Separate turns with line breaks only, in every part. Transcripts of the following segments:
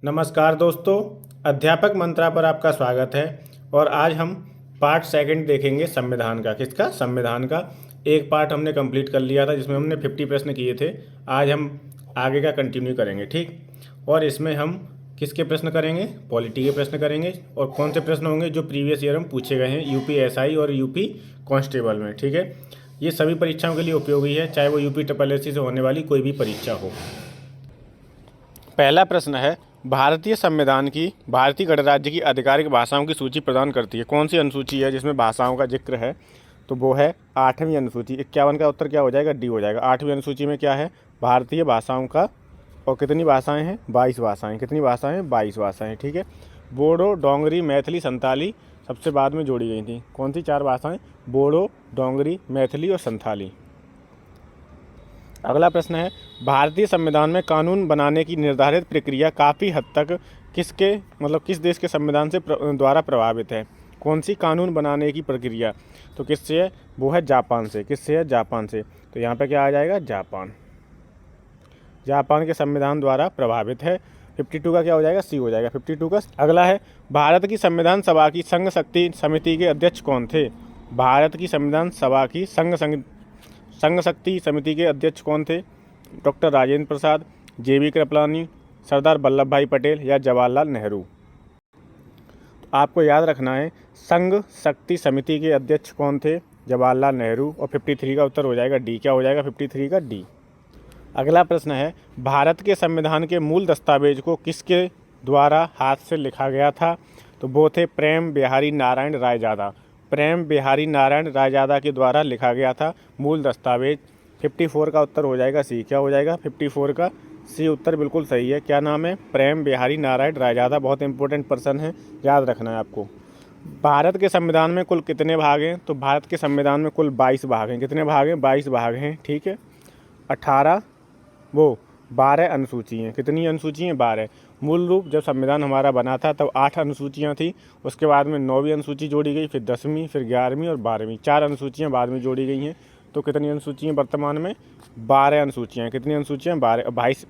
नमस्कार दोस्तों, अध्यापक मंत्रा पर आपका स्वागत है। और आज हम पार्ट सेकंड देखेंगे संविधान का। किसका? संविधान का। एक पार्ट हमने कंप्लीट कर लिया था जिसमें हमने 50 प्रश्न किए थे। आज हम आगे का कंटिन्यू करेंगे, ठीक। और इसमें हम किसके प्रश्न करेंगे? पॉलिटी के प्रश्न करेंगे। और कौन से प्रश्न होंगे? जो प्रीवियस ईयर में पूछे गए हैं यूपीएसआई और यूपी कांस्टेबल में, ठीक है। ये सभी परीक्षाओं के लिए उपयोगी है, चाहे वो यूपी ट्रिपल से होने वाली कोई भी परीक्षा हो। पहला प्रश्न है, भारतीय संविधान की भारतीय गणराज्य की आधिकारिक भाषाओं की सूची प्रदान करती है। कौन सी अनुसूची है जिसमें भाषाओं का जिक्र है? तो वो है 8वीं अनुसूची। 51 का उत्तर क्या हो जाएगा? डी हो जाएगा। 8वीं अनुसूची में क्या है? भारतीय भाषाओं का। और कितनी भाषाएं हैं? 22 भाषाएं। कितनी भाषाएं? 22 भाषाएं, ठीक है। बोडो, डोंगरी, मैथिली, संथाली सबसे बाद में जोड़ी गई थी। कौन सी 4 भाषाएं? बोडो, डोंगरी, मैथिली और संथाली। अगला प्रश्न है, भारतीय संविधान में कानून बनाने की निर्धारित प्रक्रिया काफ़ी हद तक किस देश के संविधान से द्वारा प्रभावित है? कौन सी कानून बनाने की प्रक्रिया? तो किससे है? वो है जापान से। किससे है? जापान से। तो यहाँ पे क्या आ जाएगा? जापान। जापान के संविधान द्वारा प्रभावित है। 52 का क्या हो जाएगा? सी हो जाएगा 52 का। अगला है, भारत की संविधान सभा की संघ शक्ति समिति के अध्यक्ष कौन थे? भारत की संविधान सभा की संघ शक्ति समिति के अध्यक्ष कौन थे? डॉक्टर राजेंद्र प्रसाद, जेबी कृपलानी, सरदार वल्लभ भाई पटेल या जवाहरलाल नेहरू। तो आपको याद रखना है, संघ शक्ति समिति के अध्यक्ष कौन थे? जवाहरलाल नेहरू। और 53 का उत्तर हो जाएगा डी। क्या हो जाएगा? 53 का डी। अगला प्रश्न है, भारत के संविधान के मूल दस्तावेज को किसके द्वारा हाथ से लिखा गया था? तो वो थे प्रेम बिहारी नारायण रायजादा। प्रेम बिहारी नारायण रायजादा के द्वारा लिखा गया था मूल दस्तावेज। 54 का उत्तर हो जाएगा सी। क्या हो जाएगा? 54 का सी उत्तर बिल्कुल सही है। क्या नाम है? प्रेम बिहारी नारायण रायजादा। बहुत इंपॉर्टेंट पर्सन है, याद रखना है आपको। भारत के संविधान में कुल कितने भाग हैं? तो भारत के संविधान में कुल 22 भाग हैं। कितने भाग हैं? 22 भाग हैं, ठीक है। 12 अनुसूची हैं। कितनी अनुसूची हैं? 12। मूल रूप जब संविधान हमारा बना था तब 8 अनुसूचियाँ थी। उसके बाद में 9वीं अनुसूची जोड़ी गई, फिर 10वीं, फिर 11वीं और 12वीं। 4 अनुसूचियाँ बाद में जोड़ी गई हैं। तो कितनी अनुसूचियाँ वर्तमान में? 12 अनुसूचियाँ। कितनी अनुसूचियाँ? 12।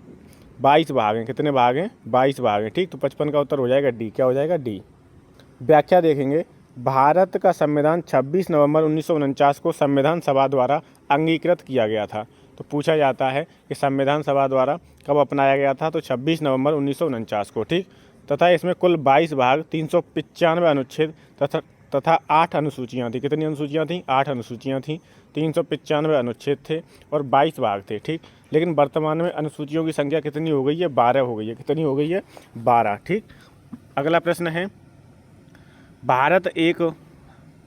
22 भाग हैं। कितने भाग हैं? 22 भाग हैं, ठीक। तो 55 का उत्तर हो जाएगा डी। क्या हो जाएगा? डी। व्याख्या देखेंगे, भारत का संविधान 26 नवंबर 1949 को संविधान सभा द्वारा अंगीकृत किया गया था। तो पूछा जाता है कि संविधान सभा द्वारा कब अपनाया गया था? तो 26 नवंबर 1949 को, ठीक। तथा इसमें कुल 22 भाग, 395 अनुच्छेद तथा 8 अनुसूचियाँ थी। कितनी अनुसूचियाँ थी? 8 अनुसूचियाँ थी। 395 अनुच्छेद थे और 22 भाग थे, ठीक। लेकिन वर्तमान में अनुसूचियों की संख्या कितनी हो गई है? 12 हो गई है। कितनी हो गई है? 12, ठीक। अगला प्रश्न है, भारत एक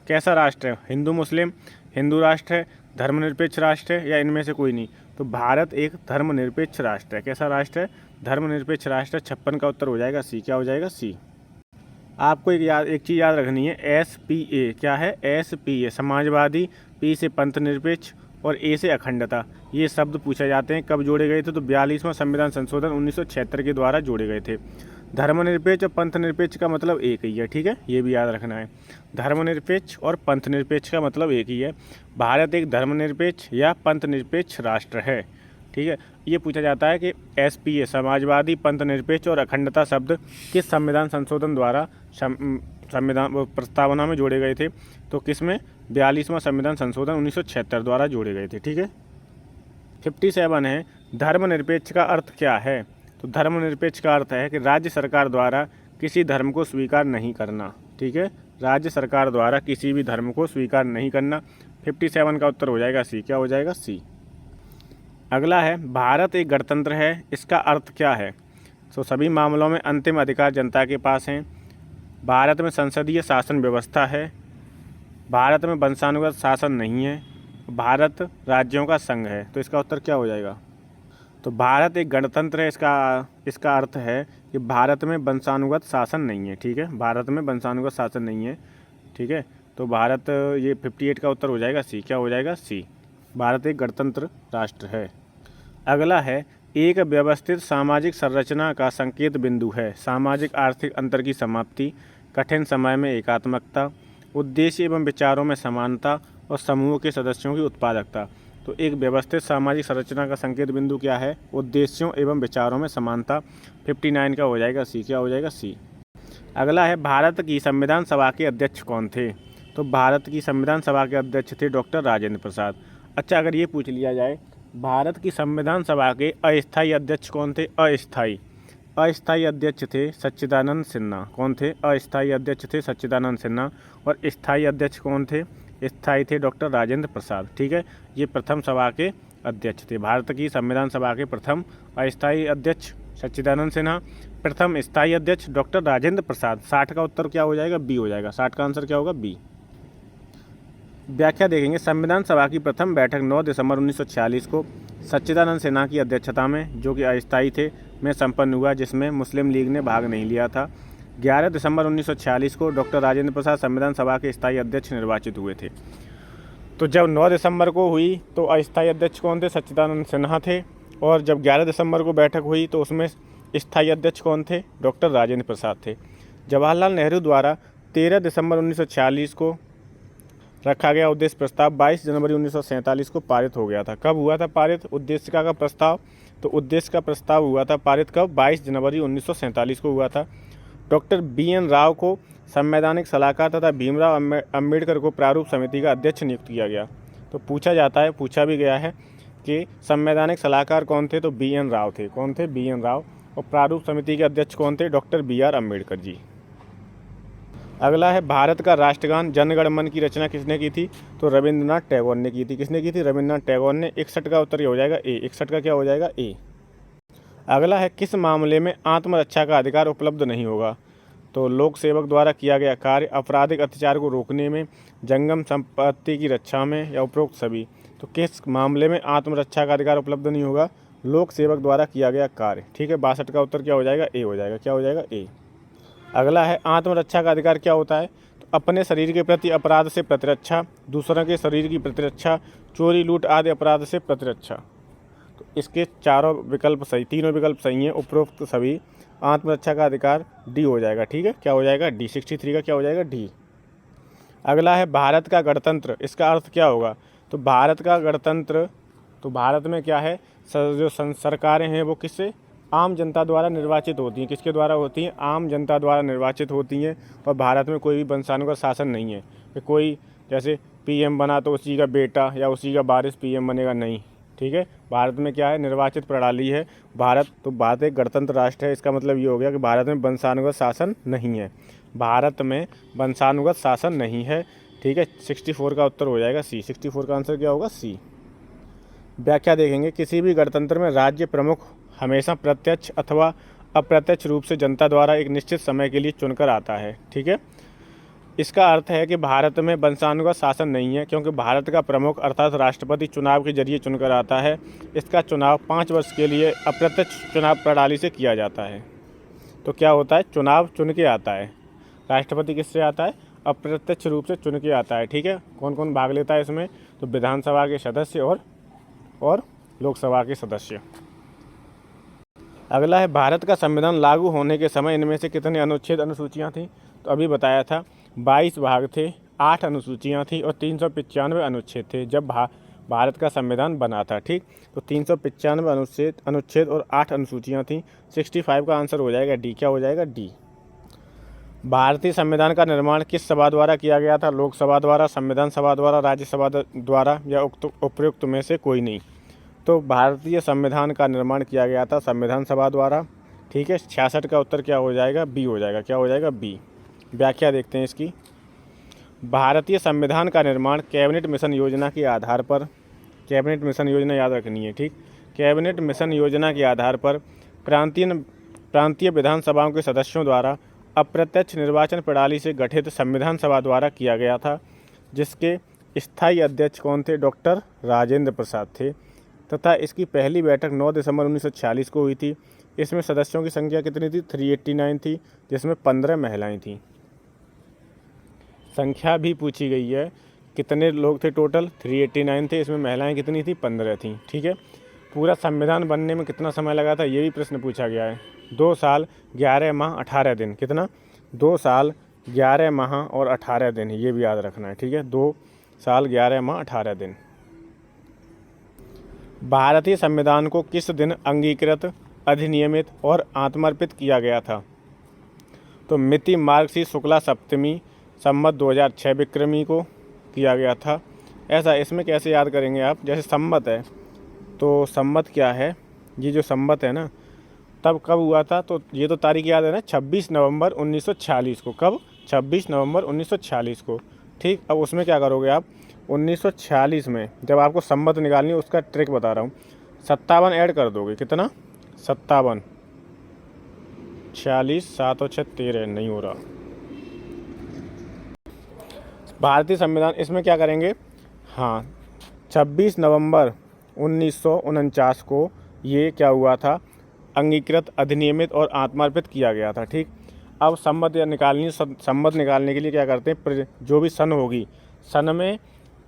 कैसा राष्ट्र है? हिंदू मुस्लिम, हिंदू राष्ट्र है, धर्मनिरपेक्ष राष्ट्र है या इनमें से कोई नहीं? तो भारत एक धर्मनिरपेक्ष राष्ट्र है। कैसा राष्ट्र है? धर्मनिरपेक्ष राष्ट्र। 56 का उत्तर हो जाएगा सी। क्या हो जाएगा? सी। आपको एक चीज़ याद रखनी है, SPA। क्या है? SPA समाजवादी, P से पंथ निरपेक्ष और A से अखंडता। ये शब्द पूछे जाते हैं। कब जोड़े गए थे? तो 42वां संविधान संशोधन 1976 के द्वारा जोड़े गए थे। धर्मनिरपेक्ष और पंथ निरपेक्ष का मतलब एक ही है, ठीक है। ये भी याद रखना है, धर्मनिरपेक्ष और पंथ निरपेक्ष का मतलब एक ही है। भारत एक धर्मनिरपेक्ष या पंथ निरपेक्ष राष्ट्र है, ठीक है। ये पूछा जाता है कि SPA समाजवादी, पंथ निरपेक्ष और अखंडता शब्द किस संविधान संशोधन द्वारा संविधान प्रस्तावना में जोड़े गए थे? तो किस में? 42वां संविधान संशोधन 1976 द्वारा जोड़े गए थे, ठीक है। 57 है, धर्मनिरपेक्ष का अर्थ क्या है? तो धर्मनिरपेक्ष का अर्थ है कि राज्य सरकार द्वारा किसी धर्म को स्वीकार नहीं करना, ठीक है। राज्य सरकार द्वारा किसी भी धर्म को स्वीकार नहीं करना। 57 का उत्तर हो जाएगा सी। क्या हो जाएगा? सी। अगला है, भारत एक गणतंत्र है, इसका अर्थ क्या है? तो सभी मामलों में अंतिम अधिकार जनता के पास हैं। भारत में संसदीय शासन व्यवस्था है। भारत में वंशानुगत शासन नहीं है। भारत राज्यों का संघ है। तो इसका उत्तर क्या हो जाएगा? तो भारत एक गणतंत्र है, इसका अर्थ है कि भारत में वंशानुगत शासन नहीं है, ठीक है। भारत में वंशानुगत शासन नहीं है, ठीक है। तो भारत, ये 58 का उत्तर हो जाएगा सी। क्या हो जाएगा? सी। भारत एक गणतंत्र राष्ट्र है। अगला है, एक व्यवस्थित सामाजिक संरचना का संकेत बिंदु है। सामाजिक आर्थिक अंतर की समाप्ति, कठिन समय में एकात्मकता, उद्देश्य एवं विचारों में समानता और समूह के सदस्यों की उत्पादकता। तो एक व्यवस्थित सामाजिक संरचना का संकेत बिंदु क्या है? उद्देश्यों एवं विचारों में समानता। 59 का हो जाएगा सी। क्या हो जाएगा? सी। अगला है भारत की संविधान सभा के अध्यक्ष कौन थे? तो भारत की संविधान सभा के अध्यक्ष थे डॉक्टर राजेंद्र प्रसाद। अच्छा, अगर ये पूछ लिया जाए भारत की संविधान सभा के अस्थायी अध्यक्ष कौन थे? अस्थायी अध्यक्ष थे सच्चिदानंद सिन्हा। कौन थे? अस्थायी अध्यक्ष थे सच्चिदानंद सिन्हा। और स्थायी अध्यक्ष कौन थे? स्थायी थे डॉक्टर राजेंद्र प्रसाद। ठीक है, ये प्रथम सभा के अध्यक्ष थे। भारत की संविधान सभा के प्रथम अस्थायी अध्यक्ष सच्चिदानंद सिन्हा, प्रथम स्थायी अध्यक्ष डॉक्टर राजेंद्र प्रसाद। 60 का उत्तर क्या हो जाएगा? बी हो जाएगा। 60 का आंसर क्या होगा? बी। व्याख्या देखेंगे। संविधान सभा की प्रथम बैठक 9 दिसंबर 1946 को सच्चिदानंद सिन्हा की अध्यक्षता में, जो कि अस्थायी थे, में संपन्न हुआ, जिसमें मुस्लिम लीग ने भाग नहीं लिया था। 11 दिसंबर 1946 को डॉक्टर राजेंद्र प्रसाद संविधान सभा के स्थायी अध्यक्ष निर्वाचित हुए थे। तो जब 9 दिसंबर को हुई तो अस्थायी अध्यक्ष कौन थे? सच्चिदानंद सिन्हा थे। और जब 11 दिसंबर को बैठक हुई तो उसमें स्थायी अध्यक्ष कौन थे? डॉक्टर राजेंद्र प्रसाद थे। जवाहरलाल नेहरू द्वारा 13 दिसंबर 1946 को रखा गया उद्देश्य प्रस्ताव 22 जनवरी 1947 को पारित हो गया था। कब हुआ था पारित उद्देश्य का प्रस्ताव? तो उद्देश्य का प्रस्ताव हुआ था पारित कब? 22 जनवरी 1947 को हुआ था। डॉक्टर BN राव को संवैधानिक सलाहकार तथा भीमराव अंबेडकर को प्रारूप समिति का अध्यक्ष नियुक्त किया गया। तो पूछा भी गया है कि संवैधानिक सलाहकार कौन थे? तो BN राव थे। कौन थे? BN राव। और प्रारूप समिति के अध्यक्ष कौन थे? Doctor BR Ambedkar ji. अगला है भारत का राष्ट्रगान जन गण मन की रचना किसने की थी? तो रविंद्रनाथ टैगोर ने की थी। किसने की थी? रविंद्रनाथ टैगोर ने। 61 का उत्तर क्या हो जाएगा? ए। 61 का क्या हो जाएगा? ए। अगला है किस मामले में आत्मरक्षा का अधिकार उपलब्ध नहीं होगा? तो लोक सेवक द्वारा किया गया कार्य, आपराधिक अत्याचार को रोकने में, जंगम संपत्ति की रक्षा में, या उपरोक्त सभी। तो किस मामले में आत्मरक्षा का अधिकार उपलब्ध नहीं होगा? लोक सेवक द्वारा किया गया कार्य। ठीक है, 62 का उत्तर क्या हो जाएगा? ए हो जाएगा। क्या हो जाएगा? ए। अगला है आत्मरक्षा का अधिकार क्या होता है? तो अपने शरीर के प्रति अपराध से प्रतिरक्षा, दूसरों के शरीर की प्रतिरक्षा, चोरी लूट आदि अपराध से प्रतिरक्षा। तो इसके तीनों विकल्प सही हैं, उपरोक्त सभी। आत्मरक्षा का अधिकार डी हो जाएगा। ठीक है, क्या हो जाएगा? डी। 63 का क्या हो जाएगा? डी। अगला है भारत का गणतंत्र, इसका अर्थ क्या होगा? तो भारत का गणतंत्र, तो भारत में क्या है, जो सरकारें हैं वो किससे? आम जनता द्वारा निर्वाचित होती हैं। किसके द्वारा होती हैं? आम जनता द्वारा निर्वाचित होती हैं। और भारत में कोई भी वंशानुगत शासन नहीं है कि कोई जैसे PM बना तो उसी का बेटा या उसी का वारिस PM बनेगा, नहीं। ठीक है, भारत में क्या है? निर्वाचित प्रणाली है भारत। तो भारत एक गणतंत्र राष्ट्र है। इसका मतलब ये हो गया कि भारत में वंशानुगत शासन नहीं है। भारत में वंशानुगत शासन नहीं है। ठीक है, 64 का उत्तर हो जाएगा सी। 64 का आंसर क्या होगा? सी। व्याख्या देखेंगे। किसी भी गणतंत्र में राज्य प्रमुख हमेशा प्रत्यक्ष अथवा अप्रत्यक्ष रूप से जनता द्वारा एक निश्चित समय के लिए चुनकर आता है। ठीक है, इसका अर्थ है कि भारत में वंशानुगत शासन नहीं है, क्योंकि भारत का प्रमुख अर्थात राष्ट्रपति चुनाव के जरिए चुनकर आता है। इसका चुनाव 5 वर्ष के लिए अप्रत्यक्ष चुनाव प्रणाली से किया जाता है। तो क्या होता है? चुनाव चुन के आता है। राष्ट्रपति किससे आता है? अप्रत्यक्ष रूप से चुन के आता है। ठीक है, कौन कौन भाग लेता है इसमें? तो विधानसभा के सदस्य और लोकसभा के सदस्य। अगला है भारत का संविधान लागू होने के समय इनमें से कितने अनुच्छेद अनुसूचियाँ थीं? तो अभी बताया था 22 भाग थे, 8 अनुसूचियाँ थी और 395 अनुच्छेद थे जब भारत का संविधान बना था। ठीक, तो 395 अनुच्छेद और 8 अनुसूचियाँ थीं। 65 का आंसर हो जाएगा डी। क्या हो जाएगा? डी। भारतीय संविधान का निर्माण किस सभा द्वारा किया गया था? लोकसभा द्वारा, संविधान सभा द्वारा, राज्यसभा द्वारा, या उपयुक्त में से कोई नहीं। तो भारतीय संविधान का निर्माण किया गया था संविधान सभा द्वारा। ठीक है, 66 का उत्तर क्या हो जाएगा? बी हो जाएगा। क्या हो जाएगा? बी। व्याख्या देखते हैं इसकी। भारतीय संविधान का निर्माण कैबिनेट मिशन योजना के आधार पर, कैबिनेट मिशन योजना याद रखनी है। ठीक, कैबिनेट मिशन योजना के आधार पर प्रांतीय विधानसभाओं के सदस्यों द्वारा अप्रत्यक्ष निर्वाचन प्रणाली से गठित संविधान सभा द्वारा किया गया था, जिसके स्थायी अध्यक्ष कौन थे? डॉक्टर राजेंद्र प्रसाद थे। तथा इसकी पहली बैठक 9 दिसंबर 1946 को हुई थी। इसमें सदस्यों की संख्या कितनी थी? 389 थी, जिसमें 15 महिलाएं थीं। संख्या भी पूछी गई है, कितने लोग थे टोटल? 389 थे, इसमें महिलाएं कितनी थी? 15 थीं। ठीक है, पूरा संविधान बनने में कितना समय लगा था? ये भी प्रश्न पूछा गया है। 2 साल 11 माह 18 दिन। कितना? 2 साल 11 माह और 18 दिन, ये भी याद रखना है। ठीक है, 2 साल 11 माह 18 दिन। भारतीय संविधान को किस दिन अंगीकृत, अधिनियमित और आत्मर्पित किया गया था? तो मिति मार्गशीर्ष शुक्ला सप्तमी संवत 2006 विक्रमी को किया गया था। ऐसा इसमें कैसे याद करेंगे आप, जैसे संवत है तो संवत क्या है, ये जो संवत है ना तब कब हुआ था, तो ये तो तारीख याद है ना, 26 नवंबर 1946 को। कब? 26 नवंबर 1946 को। ठीक, अब उसमें क्या करोगे आप, 1946 में जब आपको संवत निकालनी है उसका ट्रिक बता रहा हूँ, 57 ऐड कर दोगे। कितना? 57। 46 7 और 6 13 नहीं हो रहा। भारतीय संविधान इसमें क्या करेंगे, हाँ 26 नवंबर 1949 को ये क्या हुआ था, अंगीकृत, अधिनियमित और आत्मार्पित किया गया था। ठीक, अब संवत निकालनी, संवत निकालने के लिए क्या करते हैं, जो भी सन होगी, सन में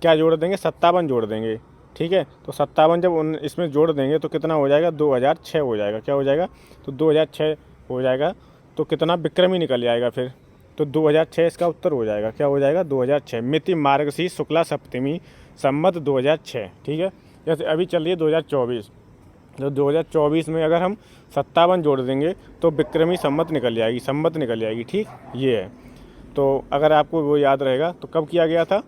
क्या जोड़ देंगे, 57 जोड़ देंगे। ठीक है, तो 57 जब इसमें जोड़ देंगे तो कितना हो जाएगा, 2006 हो जाएगा। क्या हो जाएगा, तो 2006 हो जाएगा। तो कितना विक्रमी निकल जाएगा फिर, तो 2006 इसका उत्तर हो जाएगा। क्या हो जाएगा, 2006। मिति मार्गशीर्ष शुक्ला सप्तमी संवत 2006। ठीक है, जैसे अभी चल रही है 2024, तो 2024 में अगर हम 57 जोड़ देंगे तो विक्रमी संवत निकल जाएगी, संवत निकल जाएगी। ठीक, ये है। तो अगर आपको वो याद रहेगा तो कब किया गया था,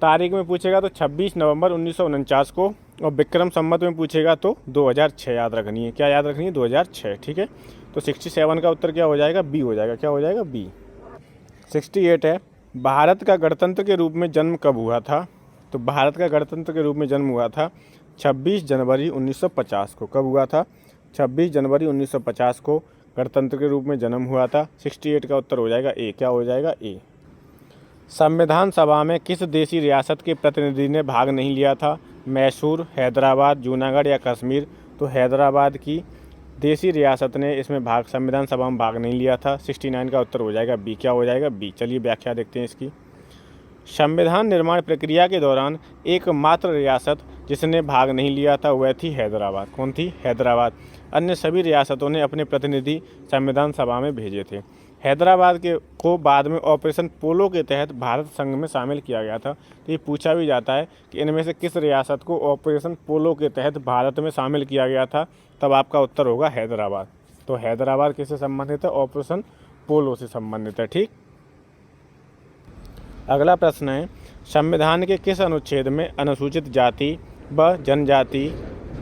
तारीख में पूछेगा तो 26 नवंबर 1949 को, और विक्रम संवत में पूछेगा तो 2006 याद रखनी है। क्या याद रखनी है, 2006। ठीक है, तो 67 का उत्तर क्या हो जाएगा, बी हो जाएगा। क्या हो जाएगा, बी। 68 है, भारत का गणतंत्र के रूप में जन्म कब हुआ था? तो भारत का गणतंत्र के रूप में जन्म हुआ था 26 जनवरी 1950 को। कब हुआ था, 26 जनवरी 1950 को गणतंत्र के रूप में जन्म हुआ था। 68 का उत्तर हो जाएगा ए। क्या हो जाएगा, ए। संविधान सभा में किस देशी रियासत के प्रतिनिधि ने भाग नहीं लिया था? मैसूर, हैदराबाद, जूनागढ़ या कश्मीर? तो हैदराबाद की देशी रियासत ने इसमें संविधान सभा में भाग नहीं लिया था। 69 का उत्तर हो जाएगा बी। क्या हो जाएगा, बी। चलिए व्याख्या देखते हैं इसकी। संविधान निर्माण प्रक्रिया के दौरान एकमात्र रियासत जिसने भाग नहीं लिया था वह थी हैदराबाद। कौन थी, हैदराबाद। अन्य सभी रियासतों ने अपने प्रतिनिधि संविधान सभा में भेजे थे। हैदराबाद को बाद में ऑपरेशन पोलो के तहत भारत संघ में शामिल किया गया था। तो ये पूछा भी जाता है कि इनमें से किस रियासत को ऑपरेशन पोलो के तहत भारत में शामिल किया गया था, तब आपका उत्तर होगा हैदराबाद। तो हैदराबाद किससे संबंधित है, ऑपरेशन पोलो से संबंधित है। ठीक, अगला प्रश्न है, संविधान के किस अनुच्छेद में अनुसूचित जाति व जनजाति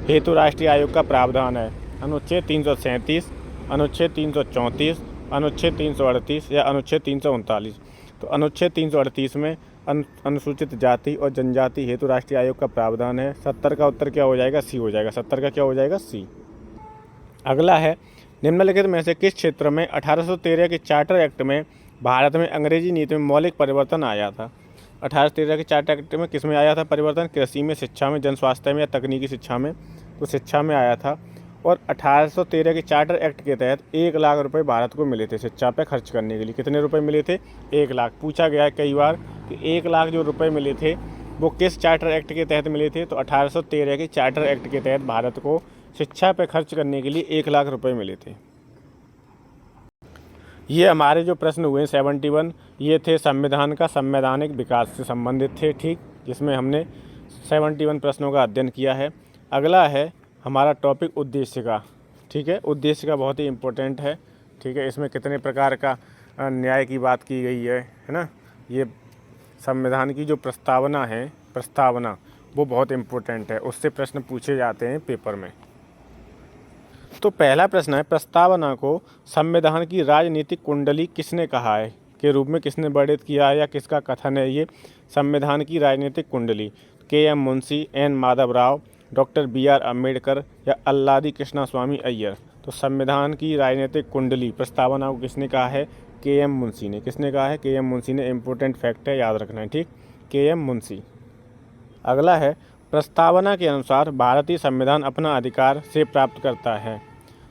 हेतु राष्ट्रीय आयोग का प्रावधान है? अनुच्छेद 337, अनुच्छेद 334, अनुच्छेद 338 या अनुच्छेद 339? तो अनुच्छेद 338 में अनुसूचित जाति और जनजाति हेतु राष्ट्रीय आयोग का प्रावधान है। 70 का उत्तर क्या हो जाएगा, सी हो जाएगा। 70 का क्या हो जाएगा, सी। अगला है, निम्नलिखित में से किस क्षेत्र में 1813 के चार्टर एक्ट में भारत में अंग्रेजी नीति में मौलिक परिवर्तन आया था? 1813 के चार्टर एक्ट में किस में आया था परिवर्तन? कृषि में, शिक्षा में, जन स्वास्थ्य में या तकनीकी शिक्षा में? तो शिक्षा में आया था। और 1813 के चार्टर एक्ट के तहत 1 लाख रुपए भारत को मिले थे शिक्षा पे खर्च करने के लिए। कितने रुपए मिले थे, 1 लाख। पूछा गया है कई बार कि 1 लाख जो रुपए मिले थे वो किस चार्टर एक्ट के तहत मिले थे? तो 1813 के चार्टर एक्ट के तहत भारत को शिक्षा पे खर्च करने के लिए 1 लाख रुपए मिले थे। ये हमारे जो प्रश्न हुए 71, ये थे संविधान का संवैधानिक विकास से संबंधित थे। ठीक, जिसमें हमने 71 प्रश्नों का अध्ययन किया है। अगला है हमारा टॉपिक उद्देश्य का। ठीक है, उद्देश्य का बहुत ही इम्पोर्टेंट है। ठीक है, इसमें कितने प्रकार का न्याय की बात की गई है ना। ये संविधान की जो प्रस्तावना है, प्रस्तावना वो बहुत इम्पोर्टेंट है, उससे प्रश्न पूछे जाते हैं पेपर में। तो पहला प्रश्न है, प्रस्तावना को संविधान की राजनीतिक कुंडली किसने कहा है, के रूप में किसने वर्णित किया है या किसका कथन है ये संविधान की राजनीतिक कुंडली? K M. Munshi, N. Madhav Rao, doctor B R. Ambedkar या अल्लादी कृष्णा स्वामी अय्यर? तो संविधान की राजनीतिक कुंडली प्रस्तावना को किसने कहा है? के.एम. मुंशी ने। किसने कहा है? के.एम. मुंशी ने। इम्पोर्टेंट फैक्ट है, याद रखना है। ठीक, के.एम. मुंशी। अगला है, प्रस्तावना के अनुसार भारतीय संविधान अपना अधिकार से प्राप्त करता है।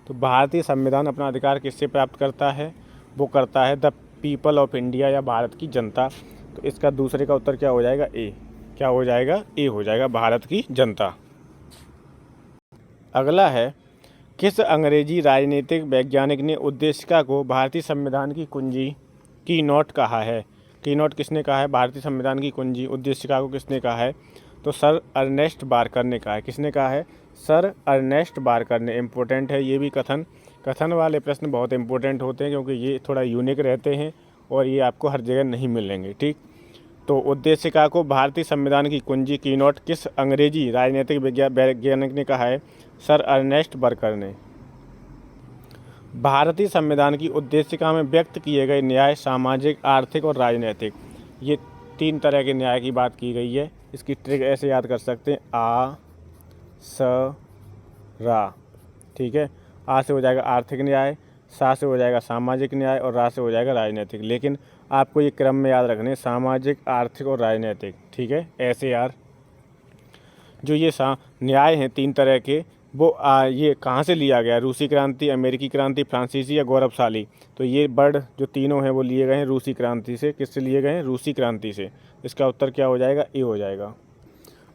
तो भारतीय संविधान अपना अधिकार किससे प्राप्त करता है? वो करता है द पीपल ऑफ इंडिया या भारत की जनता। तो इसका दूसरे का उत्तर क्या हो जाएगा? ए। क्या हो जाएगा? ए हो जाएगा, भारत की जनता। अगला है, किस अंग्रेजी राजनीतिक वैज्ञानिक ने उद्देशिका को भारतीय संविधान की कुंजी की नोट कहा है? की नोट किसने कहा है? भारतीय संविधान की कुंजी उद्देशिका को किसने कहा है? तो सर अर्नेस्ट बारकर ने कहा है। किसने कहा है? सर अर्नेस्ट बारकर ने, इम्पोर्टेंट है ये भी कथन वाले प्रश्न बहुत इंपॉर्टेंट होते हैं क्योंकि ये थोड़ा यूनिक रहते हैं और ये आपको हर जगह नहीं मिलेंगे। ठीक, तो उद्देशिका को भारतीय संविधान की कुंजी कीनोट किस अंग्रेजी राजनीतिक वैज्ञानिक ने कहा है? सर अर्नेस्ट बारकर ने। भारतीय संविधान की उद्देशिका में व्यक्त किए गए न्याय सामाजिक, आर्थिक और राजनीतिक, ये 3 तरह के न्याय की बात की गई है। इसकी ट्रिक ऐसे याद कर सकते हैं, आ स रा। ठीक है, आ से हो जाएगा आर्थिक न्याय, सा से हो जाएगा सामाजिक न्याय और रा से हो जाएगा राजनीतिक। लेकिन आपको ये क्रम में याद रखने, सामाजिक, आर्थिक और राजनीतिक। ठीक है, ऐसे यार जो ये न्याय हैं 3 तरह के, वो ये कहाँ से लिया गया? रूसी क्रांति, अमेरिकी क्रांति, फ्रांसीसी या गौरवशाली? तो ये वर्ड जो तीनों हैं वो लिए गए हैं रूसी क्रांति से। किससे लिए गए हैं? रूसी क्रांति से। इसका उत्तर क्या हो जाएगा? ए हो जाएगा।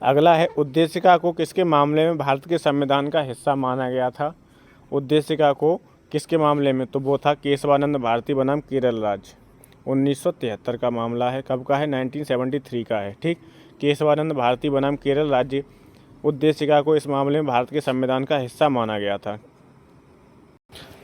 अगला है, उद्देशिका को किसके मामले में भारत के संविधान का हिस्सा माना गया था? उद्देशिका को किसके मामले में? तो वो था केशवानंद भारती बनाम केरल राज्य, 1973 का मामला है। कब का है? 1973 का है। ठीक, केशवानंद भारती बनाम केरल राज्य उद्देशिका को इस मामले में भारत के संविधान का हिस्सा माना गया था।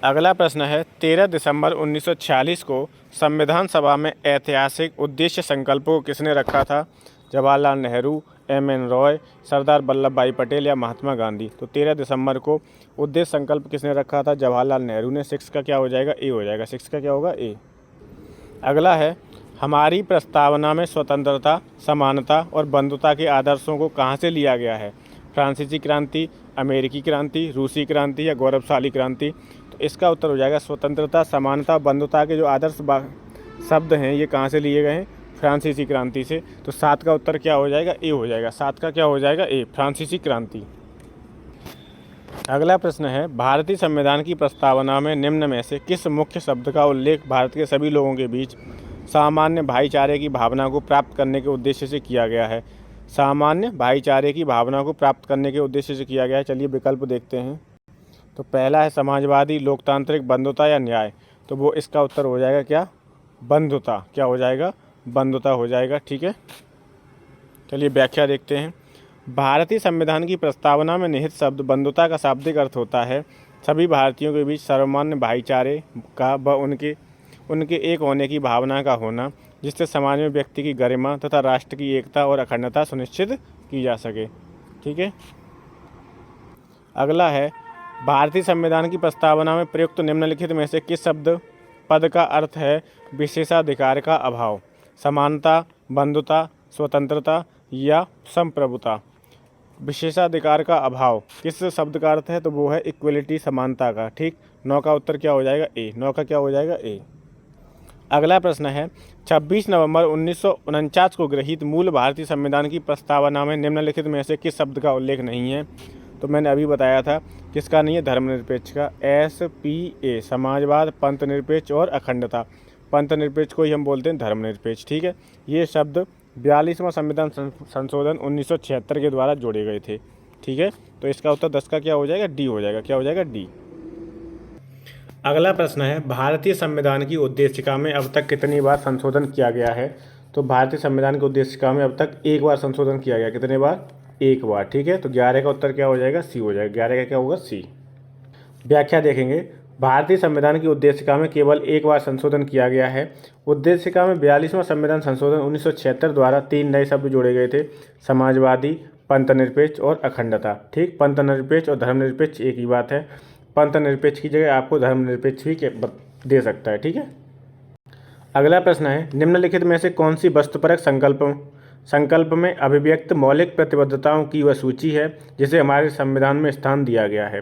अगला प्रश्न है, 13 दिसंबर 1946 को संविधान सभा में ऐतिहासिक उद्देश्य संकल्पों को किसने रखा था? जवाहरलाल नेहरू, एम.एन. रॉय, सरदार वल्लभ भाई पटेल या महात्मा गांधी? तो 13 दिसंबर को उद्देश्य संकल्प किसने रखा था? जवाहरलाल नेहरू ने। 6 का क्या हो जाएगा? ए हो जाएगा। 6 का क्या होगा? ए। अगला है, हमारी प्रस्तावना में स्वतंत्रता, समानता और बंधुता के आदर्शों को कहाँ से लिया गया है? फ्रांसीसी क्रांति, अमेरिकी क्रांति, रूसी क्रांति या गौरवशाली क्रांति? तो इसका उत्तर हो जाएगा स्वतंत्रता, समानता, बंधुता के जो आदर्श शब्द हैं ये कहाँ से लिए गए हैं? फ्रांसीसी क्रांति से। तो 7 का उत्तर क्या हो जाएगा? ए हो जाएगा। 7 का क्या हो जाएगा? ए, फ्रांसीसी क्रांति। अगला प्रश्न है, भारतीय संविधान की प्रस्तावना में निम्न में से किस मुख्य शब्द का उल्लेख भारत के सभी लोगों के बीच सामान्य भाईचारे की भावना को प्राप्त करने के उद्देश्य से किया गया है? सामान्य भाईचारे की भावना को प्राप्त करने के उद्देश्य से किया गया है। चलिए विकल्प देखते हैं। तो पहला है समाजवादी, लोकतांत्रिक, बंधुता या न्याय? तो वो इसका उत्तर हो जाएगा क्या? बंधुता। क्या हो जाएगा? बंधुता हो जाएगा। ठीक है, चलिए व्याख्या देखते हैं। भारतीय संविधान की प्रस्तावना में निहित शब्द बंधुता का शाब्दिक अर्थ होता है सभी भारतीयों के बीच सर्वमान्य भाईचारे का व उनके एक होने की भावना का होना, जिससे समाज में व्यक्ति की गरिमा तथा राष्ट्र की एकता और अखंडता सुनिश्चित की जा सके। ठीक है, अगला है, भारतीय संविधान की प्रस्तावना में प्रयुक्त निम्नलिखित में से किस शब्द पद का अर्थ है विशेषाधिकार का अभाव? समानता, बंधुता, स्वतंत्रता या संप्रभुता? विशेषाधिकार का अभाव किस शब्द का अर्थ है? तो वो है इक्वलिटी, समानता का। ठीक, 9 का उत्तर क्या हो जाएगा? ए। 9 का क्या हो जाएगा? ए। अगला प्रश्न है, 26 नवंबर 1949 को गृहीत मूल भारतीय संविधान की प्रस्तावना में निम्नलिखित में से किस शब्द का उल्लेख नहीं है? तो मैंने अभी बताया था किसका नहीं है? धर्मनिरपेक्ष का। SPA, समाजवाद, पंथनिरपेक्ष और अखंडता। पंथनिरपेक्ष को ही हम बोलते हैं धर्मनिरपेक्ष। ठीक है, ये शब्द 42वां संविधान संशोधन 1976 के द्वारा जोड़े गए थे। ठीक है, तो इसका उत्तर 10 का क्या हो जाएगा? डी हो जाएगा। क्या हो जाएगा? डी। अगला प्रश्न है, भारतीय संविधान की उद्देशिका में अब तक कितनी बार संशोधन किया गया है? तो भारतीय संविधान की उद्देशिका में अब तक 1 बार संशोधन किया गया। कितने बार? 1 बार। ठीक है, तो 11 का उत्तर क्या हो जाएगा? सी हो जाएगा। 11 का क्या होगा? सी। व्याख्या देखेंगे, भारतीय संविधान की उद्देशिका में केवल 1 बार संशोधन किया गया है। उद्देशिका में 42वां संविधान संशोधन 1976 द्वारा 3 नए शब्द जोड़े गए थे, समाजवादी, पंथनिरपेक्ष और अखंडता। ठीक, पंथनिरपेक्ष और धर्मनिरपेक्ष एक ही बात है। पंथनिरपेक्ष की जगह आपको धर्मनिरपेक्ष भी दे सकता है। ठीक है, अगला प्रश्न है, निम्नलिखित में से कौन सी वस्तुपरक संकल्प में अभिव्यक्त मौलिक प्रतिबद्धताओं की वह सूची है जिसे हमारे संविधान में स्थान दिया गया है?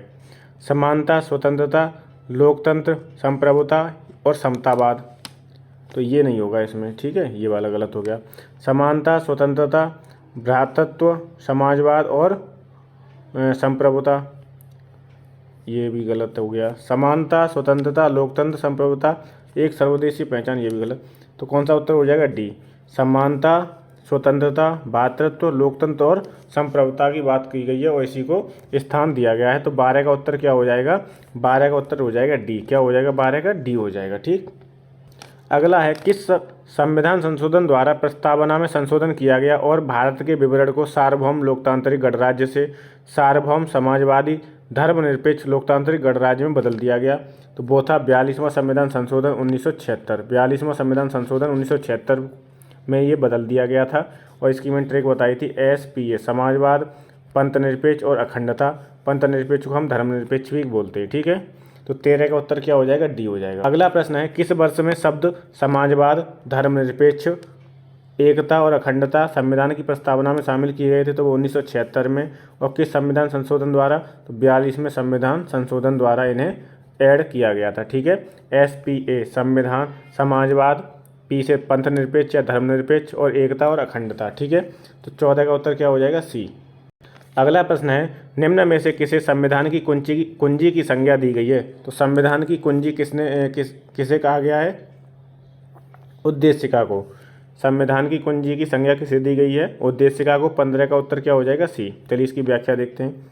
समानता, स्वतंत्रता, लोकतंत्र, संप्रभुता और समतावाद? तो ये नहीं होगा इसमें। ठीक है, ये वाला गलत हो गया। समानता, स्वतंत्रता, भ्रातृत्व, समाजवाद और संप्रभुता, ये भी गलत हो गया। समानता, स्वतंत्रता, लोकतंत्र, संप्रभुता, एक सर्वदेशीय पहचान, ये भी गलत। तो कौन सा उत्तर हो जाएगा? डी। समानता, स्वतंत्रता, भ्रातृत्व, लोकतंत्र और संप्रभुता की बात की गई है और इसी को स्थान दिया गया है। तो 12 का उत्तर क्या हो जाएगा? 12 का उत्तर हो जाएगा डी। क्या हो जाएगा? 12 का डी हो जाएगा। ठीक, अगला है किस संविधान संशोधन द्वारा प्रस्तावना में संशोधन किया गया और भारत के विवरण को सार्वभौम लोकतांत्रिक गणराज्य से सार्वभौम समाजवादी धर्मनिरपेक्ष लोकतांत्रिक गणराज्य में बदल दिया गया। तो वो था 42वां संविधान संशोधन 1976। 42वां संविधान संशोधन 1976 में ये बदल दिया गया था। और इसकी मैंने ट्रिक बताई थी, SPA समाजवाद, पंथ निरपेक्ष और अखंडता। पंथ निरपेक्ष को हम धर्मनिरपेक्ष भी बोलते हैं। ठीक है, तो 13 का उत्तर क्या हो जाएगा? डी हो जाएगा। अगला प्रश्न है किस वर्ष में शब्द समाजवाद, धर्मनिरपेक्ष, एकता और अखंडता संविधान की प्रस्तावना में शामिल किए गए थे? तो वो 1976 में। और किस संविधान संशोधन द्वारा? तो 42वें संविधान संशोधन द्वारा इन्हें ऐड किया गया था। ठीक है, SPA संविधान, समाजवाद, P से पंथ निरपेक्ष या धर्मनिरपेक्ष, और एकता और अखंडता। ठीक है, तो 14 का उत्तर क्या हो जाएगा? C। अगला प्रश्न है निम्न में से किसे संविधान की कुंजी की संज्ञा दी गई है? तो संविधान की कुंजी किसे कहा गया है? उद्देशिका को। संविधान की कुंजी की संज्ञा किसे दी गई है? उद्देशिका को। 15 का उत्तर क्या हो जाएगा? C। चलिए इसकी व्याख्या देखते हैं।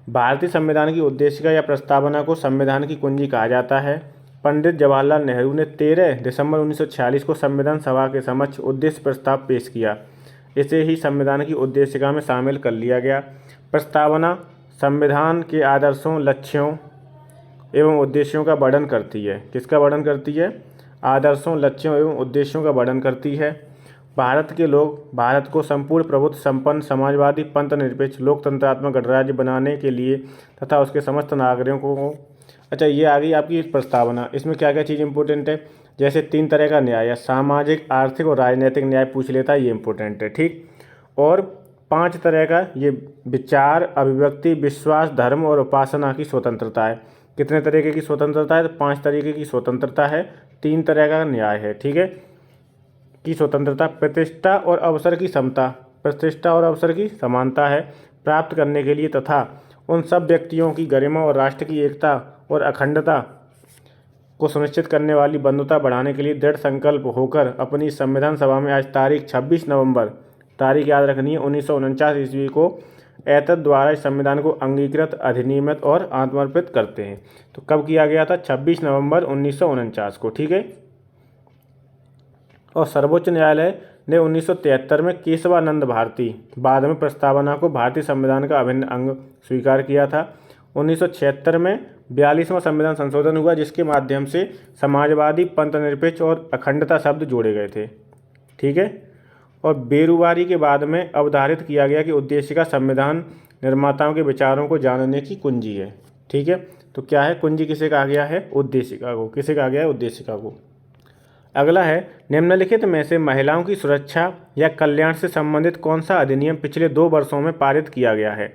भारतीय संविधान की उद्देशिका या प्रस्तावना को संविधान की कुंजी कहा जाता है। पंडित जवाहरलाल नेहरू ने 13 दिसंबर 1946 को संविधान सभा के समक्ष उद्देश्य प्रस्ताव पेश किया। इसे ही संविधान की उद्देशिका में शामिल कर लिया गया। प्रस्तावना संविधान के आदर्शों, लक्ष्यों एवं उद्देश्यों का वर्णन करती है। किसका वर्णन करती है? आदर्शों, लक्ष्यों एवं उद्देश्यों का वर्णन करती है। भारत के लोग भारत को संपूर्ण प्रभुत्व संपन्न समाजवादी पंथ निरपेक्ष लोकतंत्रात्मक गणराज्य बनाने के लिए तथा उसके समस्त नागरिकों को। अच्छा, ये आ गई आपकी प्रस्तावना। इसमें क्या क्या चीज़ इंपॉर्टेंट है? जैसे 3 तरह का न्याय है, सामाजिक, आर्थिक और राजनीतिक न्याय पूछ लेता है, ये इंपॉर्टेंट है। ठीक, और 5 तरह का ये विचार, अभिव्यक्ति, विश्वास, धर्म और उपासना की स्वतंत्रता है। कितने तरीके की स्वतंत्रता है? तो 5 तरीके की स्वतंत्रता है। 3 तरह का न्याय है। ठीक है, की स्वतंत्रता, प्रतिष्ठा और अवसर की समता, प्रतिष्ठा और अवसर की समानता है प्राप्त करने के लिए, तथा उन सब व्यक्तियों की गरिमा और राष्ट्र की एकता और अखंडता को सुनिश्चित करने वाली बंधुता बढ़ाने के लिए दृढ़ संकल्प होकर अपनी संविधान सभा में आज तारीख 26 नवंबर, तारीख याद रखनी है, 1949 ईस्वी को एतद द्वारा इस संविधान को अंगीकृत, अधिनियमित और आत्मर्पित करते हैं। तो कब किया गया था? 26 नवंबर 1949 को। ठीक है, और सर्वोच्च न्यायालय ने 1973 में केशवानंद भारती बाद में प्रस्तावना को भारतीय संविधान का अभिन्न अंग स्वीकार किया था। 1976 में 42वां संविधान संशोधन हुआ, जिसके माध्यम से समाजवादी, पंथ निरपेक्ष और अखंडता शब्द जोड़े गए थे। ठीक है, और बेरुवारी के बाद में अवधारित किया गया कि उद्देशिका संविधान निर्माताओं के विचारों को जानने की कुंजी है। ठीक है, तो क्या है? कुंजी किसे कहा गया है? उद्देशिका को। किसे कहा गया है? उद्देशिका को। अगला है निम्नलिखित में से महिलाओं की सुरक्षा या कल्याण से संबंधित कौन सा अधिनियम पिछले 2 वर्षों में पारित किया गया है?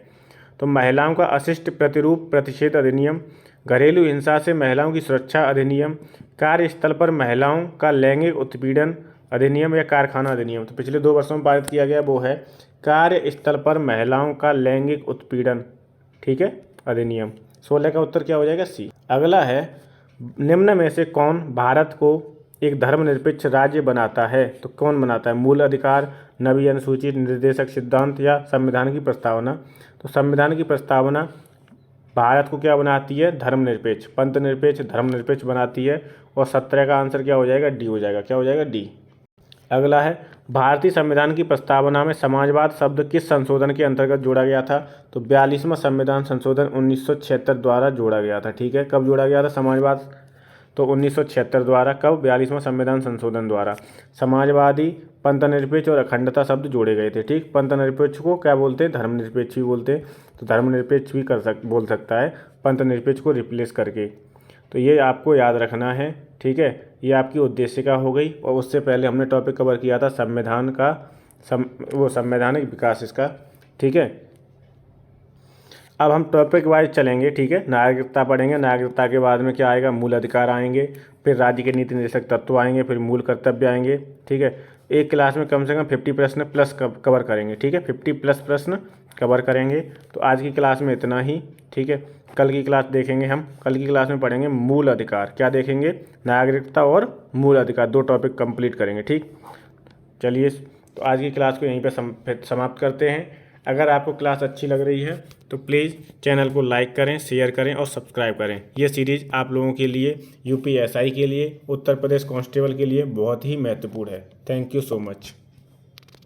तो महिलाओं का अशिष्ट प्रतिरूप प्रतिषेध अधिनियम, घरेलू हिंसा से महिलाओं की सुरक्षा अधिनियम, कार्यस्थल पर महिलाओं का लैंगिक उत्पीड़न अधिनियम या कारखाना अधिनियम। तो पिछले 2 वर्षों में पारित किया गया वो है कार्यस्थल पर महिलाओं का लैंगिक उत्पीड़न। ठीक है, अधिनियम। 16 का उत्तर क्या हो जाएगा? C। अगला है निम्न में से कौन भारत को एक धर्मनिरपेक्ष राज्य बनाता है? तो कौन बनाता है? मूल अधिकार, नवीं अनुसूची, निर्देशक सिद्धांत या संविधान की प्रस्तावना? तो संविधान की प्रस्तावना भारत को क्या बनाती है? धर्मनिरपेक्ष, पंथ निरपेक्ष, धर्मनिरपेक्ष बनाती है। और 17 का आंसर क्या हो जाएगा? डी हो जाएगा। क्या हो जाएगा? डी। अगला है भारतीय संविधान की प्रस्तावना में समाजवाद शब्द किस संशोधन के अंतर्गत जोड़ा गया था? तो 42वां संविधान संशोधन 1976 द्वारा जोड़ा गया था। ठीक है, कब जोड़ा गया था समाजवाद? तो 1976 द्वारा। कब? 42वां संविधान संशोधन द्वारा। समाजवादी, पंथ निरपेक्ष और अखंडता शब्द जोड़े गए थे। ठीक, पंथ निरपेक्ष को क्या बोलते हैं? धर्मनिरपेक्ष भी बोलते हैं। तो धर्मनिरपेक्ष भी बोल सकता है पंथ निरपेक्ष को रिप्लेस करके। तो ये आपको याद रखना है। ठीक है, ये आपकी उद्देशिका हो गई। और उससे पहले हमने टॉपिक कवर किया था संविधान का वो संवैधानिक विकास इसका। ठीक है, अब हम टॉपिक वाइज चलेंगे। ठीक है, नागरिकता पढ़ेंगे। नागरिकता के बाद में क्या आएगा? मूल अधिकार आएंगे, फिर राज्य के नीति निर्देशक तत्व आएंगे, फिर मूल कर्तव्य आएंगे। ठीक है, एक क्लास में कम से कम 50 प्रश्न प्लस कवर करेंगे। ठीक है, 50+ प्रश्न कवर करेंगे। तो आज की क्लास में इतना ही। ठीक है, कल की क्लास देखेंगे हम। कल की क्लास में पढ़ेंगे मूल अधिकार। क्या देखेंगे? नागरिकता और मूल अधिकार, 2 टॉपिक कंप्लीट करेंगे। ठीक, चलिए तो आज की क्लास को यहीं पे समाप्त करते हैं। अगर आपको क्लास अच्छी लग रही है तो प्लीज़ चैनल को लाइक करें, शेयर करें और सब्सक्राइब करें। ये सीरीज़ आप लोगों के लिए, यूपीएसआई के लिए, उत्तर प्रदेश कांस्टेबल के लिए बहुत ही महत्वपूर्ण है। Thank you so much.